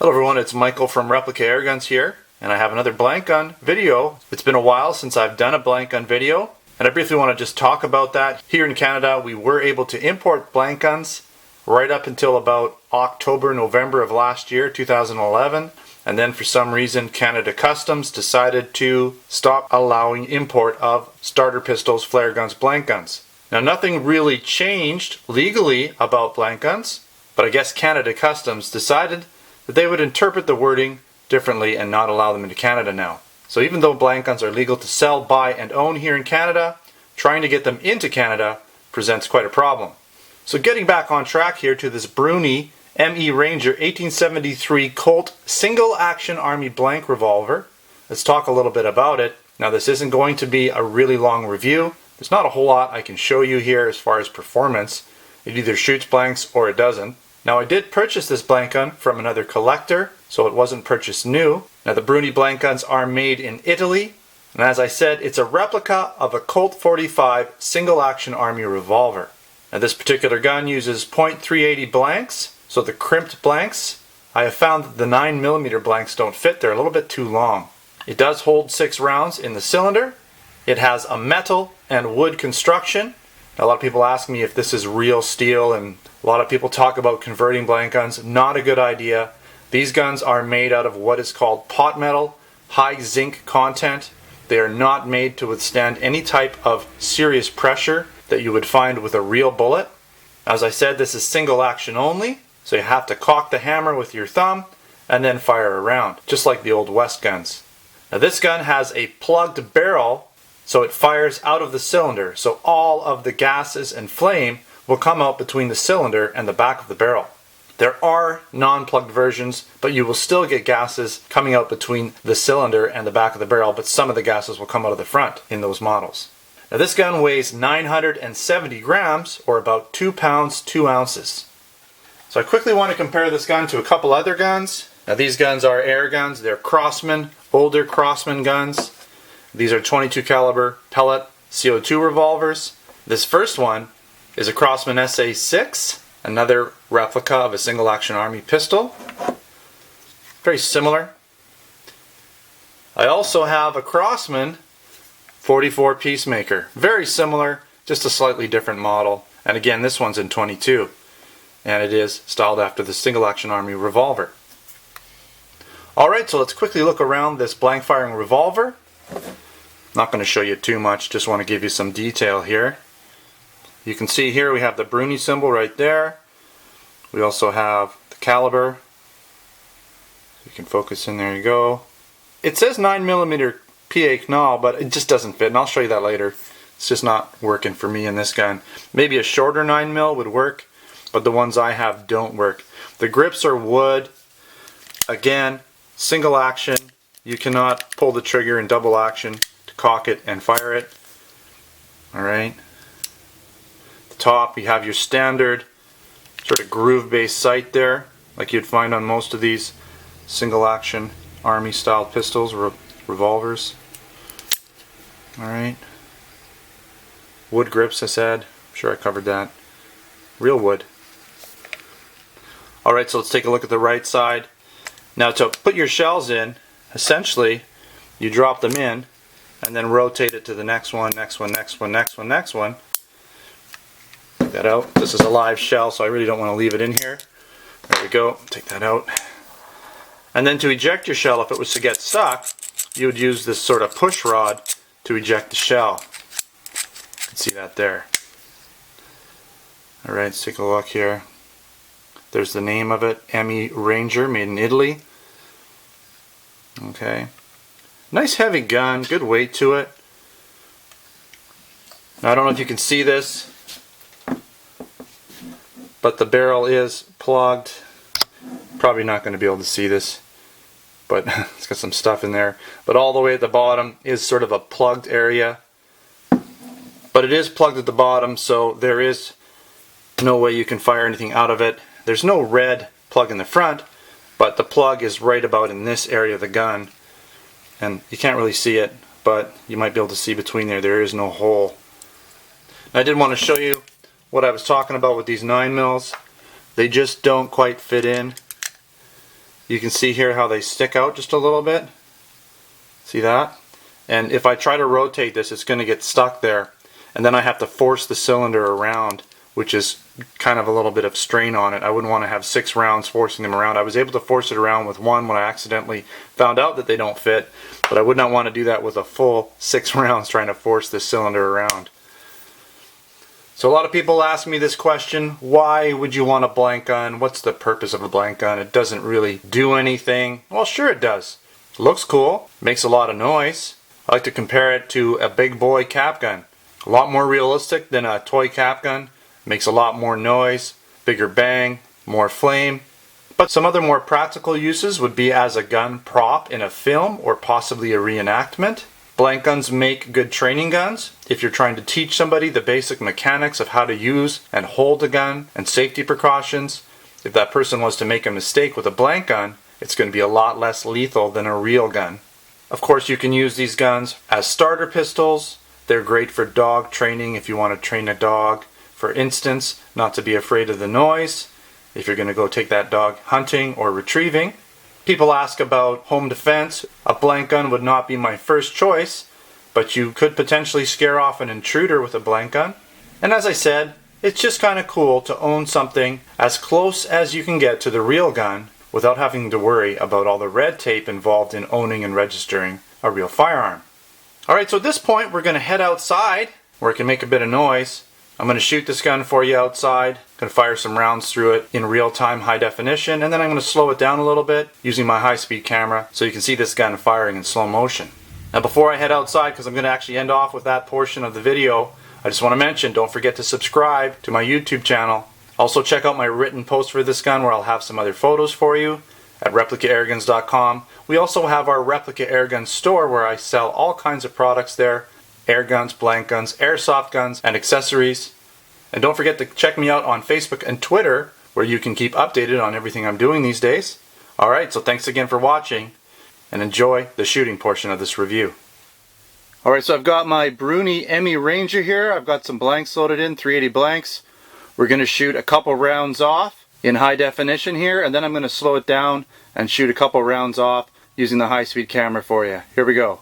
Hello everyone, it's Michael from Replica Airguns here, and I have another blank gun video. It's been a while since I've done a blank gun video, and I briefly want to just talk about that. Here in Canada, we were able to import blank guns right up until about October, November of last year, 2011, and then for some reason Canada Customs decided to stop allowing import of starter pistols, flare guns, blank guns. Now nothing really changed legally about blank guns, but I guess Canada Customs decided that they would interpret the wording differently and not allow them into Canada now. So even though blank guns are legal to sell, buy, and own here in Canada, trying to get them into Canada presents quite a problem. So getting back on track here to this Bruni ME Ranger 1873 Colt single action army blank revolver. Let's talk a little bit about it. Now this isn't going to be a really long review. There's not a whole lot I can show you here as far as performance. It either shoots blanks or it doesn't. Now I did purchase this blank gun from another collector, so it wasn't purchased new. Now the Bruni blank guns are made in Italy, and as I said, it's a replica of a Colt 45 single action army revolver. Now this particular gun uses .380 blanks, so the crimped blanks. I have found that the 9mm blanks don't fit, they're a little bit too long. It does hold 6 rounds in the cylinder. It has a metal and wood construction. Now, a lot of people ask me if this is real steel, and a lot of people talk about converting blank guns. Not a good idea. These guns are made out of what is called pot metal, high zinc content. They are not made to withstand any type of serious pressure that you would find with a real bullet. As I said, this is single action only, so you have to cock the hammer with your thumb and then fire around, just like the old West guns. Now this gun has a plugged barrel, so it fires out of the cylinder, so all of the gases and flame will come out between the cylinder and the back of the barrel. There are non-plugged versions, but you will still get gases coming out between the cylinder and the back of the barrel, but some of the gases will come out of the front in those models. Now this gun weighs 970 grams, or about 2 pounds, 2 ounces. So I quickly want to compare this gun to a couple other guns. Now these guns are air guns, they're Crosman, older Crosman guns. These are 22 caliber pellet CO2 revolvers. This first one is a Crosman SA6, another replica of a single action army pistol. Very similar. I also have a Crosman 44 Peacemaker. Very similar, just a slightly different model. And again, this one's in 22. And it is styled after the single action army revolver. Alright, so let's quickly look around this blank firing revolver. Not going to show you too much, just want to give you some detail here. You can see here we have the Bruni symbol right there. We also have the caliber. You can focus in, there you go. It says 9mm PA Knoll, but it just doesn't fit, and I'll show you that later. It's just not working for me in this gun. Maybe a shorter 9mm would work, but the ones I have don't work. The grips are wood. Again, single action. You cannot pull the trigger in double action to cock it and fire it. Alright. The top, you have your standard sort of groove based sight there, like you'd find on most of these single action army style pistols, revolvers. Alright. Wood grips, I said. I'm sure I covered that. Real wood. Alright, so let's take a look at the right side. Now to put your shells in, essentially you drop them in and then rotate it to the next one, next one, next one, next one, next one. Take that out. This is a live shell, so I really don't want to leave it in here. There we go. Take that out. And then to eject your shell, if it was to get stuck, you would use this sort of push rod to eject the shell. You can see that there. Alright, let's take a look here. There's the name of it, ME Ranger, made in Italy. Okay. Nice heavy gun, good weight to it. Now I don't know if you can see this, but the barrel is plugged. Probably not going to be able to see this, but it's got some stuff in there. But all the way at the bottom is sort of a plugged area. But it is plugged at the bottom, so there is no way you can fire anything out of it. There's no red plug in the front, but the plug is right about in this area of the gun. And you can't really see it, but you might be able to see between there. There is no hole. I did want to show you what I was talking about with these 9mm. They just don't quite fit in. You can see here how they stick out just a little bit. See that? And if I try to rotate this, it's going to get stuck there. And then I have to force the cylinder around, which is kind of a little bit of strain on it. I wouldn't want to have 6 rounds forcing them around. I was able to force it around with one when I accidentally found out that they don't fit, but I would not want to do that with a full 6 rounds trying to force this cylinder around. So a lot of people ask me this question: why would you want a blank gun? What's the purpose of a blank gun? It doesn't really do anything. Well, sure it does. It looks cool, makes a lot of noise. I like to compare it to a big boy cap gun. A lot more realistic than a toy cap gun. Makes a lot more noise, bigger bang, more flame. But some other more practical uses would be as a gun prop in a film or possibly a reenactment. Blank guns make good training guns if you're trying to teach somebody the basic mechanics of how to use and hold a gun and safety precautions. If that person was to make a mistake with a blank gun, it's going to be a lot less lethal than a real gun. Of course, you can use these guns as starter pistols. They're great for dog training if you want to train a dog, for instance, not to be afraid of the noise if you're going to go take that dog hunting or retrieving. People ask about home defense. A blank gun would not be my first choice, but you could potentially scare off an intruder with a blank gun. And as I said, it's just kind of cool to own something as close as you can get to the real gun without having to worry about all the red tape involved in owning and registering a real firearm. Alright, so at this point we're going to head outside where it can make a bit of noise. I'm going to shoot this gun for you outside. Going to fire some rounds through it in real time, high definition, and then I'm going to slow it down a little bit using my high-speed camera so you can see this gun firing in slow motion. Now before I head outside, because I'm going to actually end off with that portion of the video, I just want to mention, don't forget to subscribe to my YouTube channel. Also check out my written post for this gun where I'll have some other photos for you at ReplicaAirguns.com. We also have our Replica Airgun store where I sell all kinds of products there. Air guns, blank guns, airsoft guns, and accessories. And don't forget to check me out on Facebook and Twitter, where you can keep updated on everything I'm doing these days. Alright, so thanks again for watching, and enjoy the shooting portion of this review. Alright, so I've got my Bruni Emmy Ranger here. I've got some blanks loaded in, 380 blanks. We're going to shoot a couple rounds off in high definition here, and then I'm going to slow it down and shoot a couple rounds off using the high-speed camera for you. Here we go.